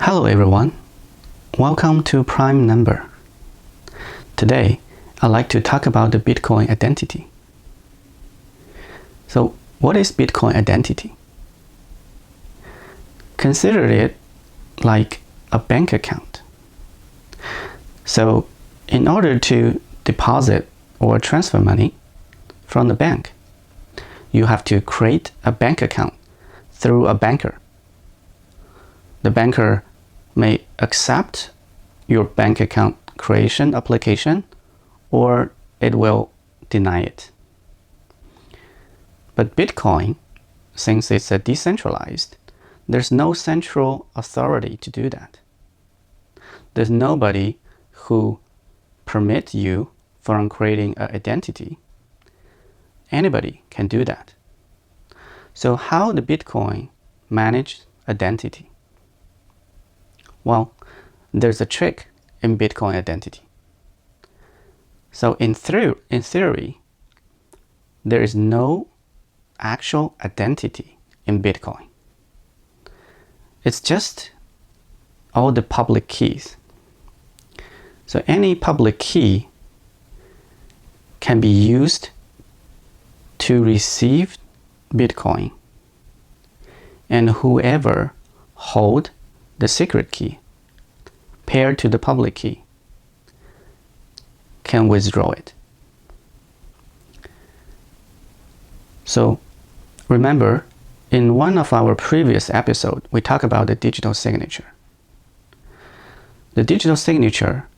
Hello everyone, welcome to Prime Number. Today, I'd like to talk about the Bitcoin identity. So, what is Bitcoin identity? Consider it like a bank account. So, in order to deposit or transfer money from the bank, you have to create a bank account through a banker. The banker may accept your bank account creation application, or it will deny it. But Bitcoin, since it's a decentralized, there's no central authority to do that. There's nobody who permits you from creating an identity. Anybody can do that. So how the Bitcoin manage identity? Well, there's a trick in Bitcoin identity. So in theory, there is no actual identity in Bitcoin. It's just all the public keys. So any public key can be used to receive Bitcoin, and whoever hold the secret key paired to the public key can withdraw it. So remember, in one of our previous episodes, we talked about the digital signature. The digital signature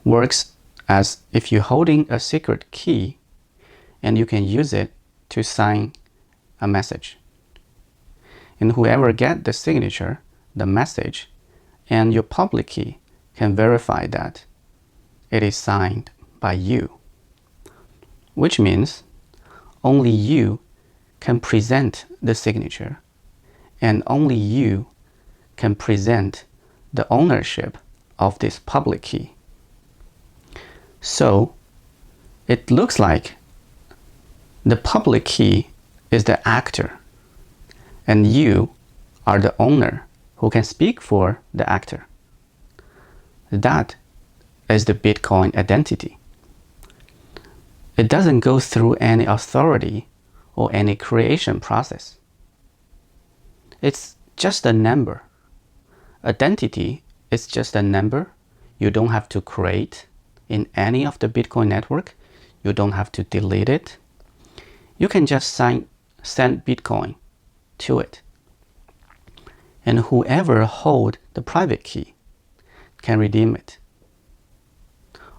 works as if you're holding a secret key and you can use it to sign a message. And whoever gets the signature, the message, and your public key can verify that it is signed by you, which means only you can present the signature, and only you can present the ownership of this public key. So it looks like the public key is the actor, and you are the owner who can speak for the actor. That is the Bitcoin identity. It doesn't go through any authority or any creation process. It's just a number. Identity is just a number. You don't have to create in any of the Bitcoin network. You don't have to delete it. You can just send Bitcoin to it. And whoever holds the private key can redeem it.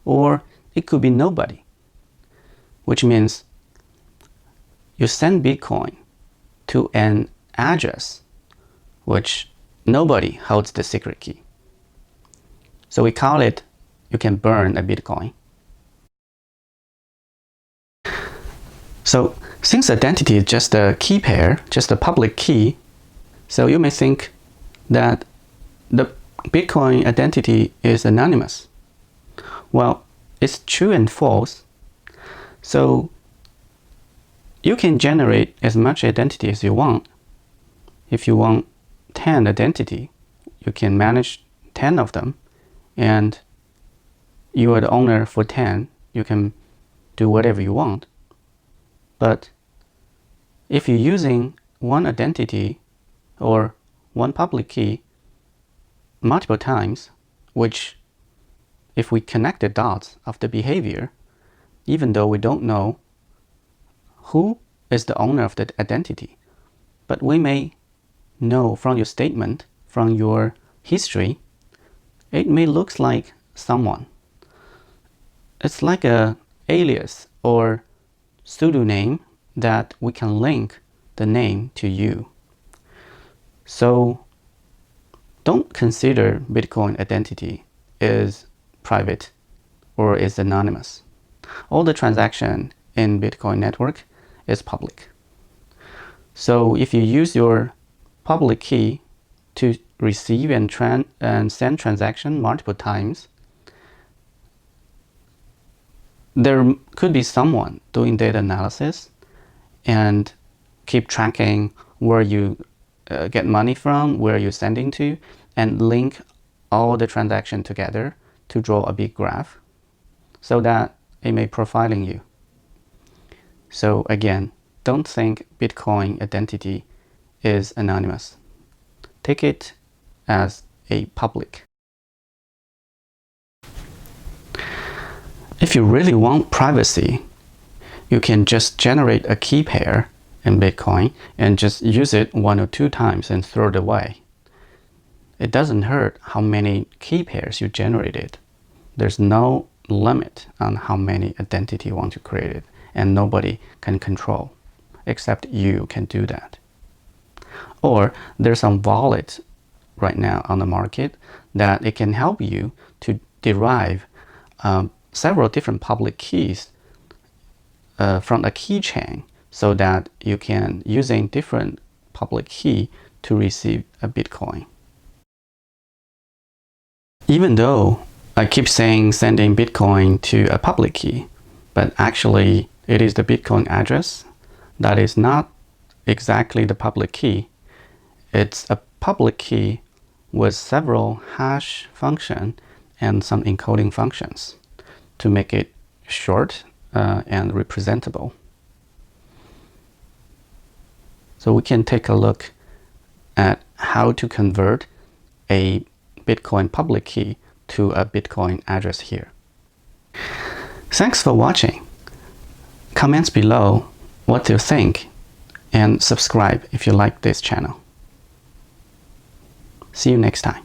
Or it could be nobody, which means you send Bitcoin to an address which nobody holds the secret key. So we call it, you can burn a Bitcoin. So since identity is just a key pair, just a public key, so you may think that the Bitcoin identity is anonymous. Well, it's true and false. So you can generate as much identity as you want. If you want 10 identity, you can manage 10 of them, and you are the owner for 10. You can do whatever you want. But if you're using one identity or one public key multiple times, which if we connect the dots of the behavior, even though we don't know who is the owner of the identity, but we may know from your statement, from your history, it may look like someone. It's like an alias or pseudonym that we can link the name to you. So don't consider Bitcoin identity is private or is anonymous. All the transaction in Bitcoin network is public. So if you use your public key to receive and send transaction multiple times, there could be someone doing data analysis and keep tracking where you get money from, where you're sending to, and link all the transactions together to draw a big graph so that it may profiling you. So again, don't think Bitcoin identity is anonymous. Take it as a public. If you really want privacy, you can just generate a key pair in Bitcoin and just use it 1 or 2 times and throw it away. It doesn't hurt how many key pairs you generated. There's no limit on how many identity you want to create, and nobody can control, except you can do that. Or there's some wallet right now on the market that it can help you to derive several different public keys from a keychain, so that you can using different public key to receive a Bitcoin. Even though I keep saying sending Bitcoin to a public key, but actually it is the Bitcoin address that is not exactly the public key. It's a public key with several hash function and some encoding functions to make it short and representable. So we can take a look at how to convert a Bitcoin public key to a Bitcoin address here. Thanks for watching. Comments below what you think and subscribe if you like this channel. See you next time.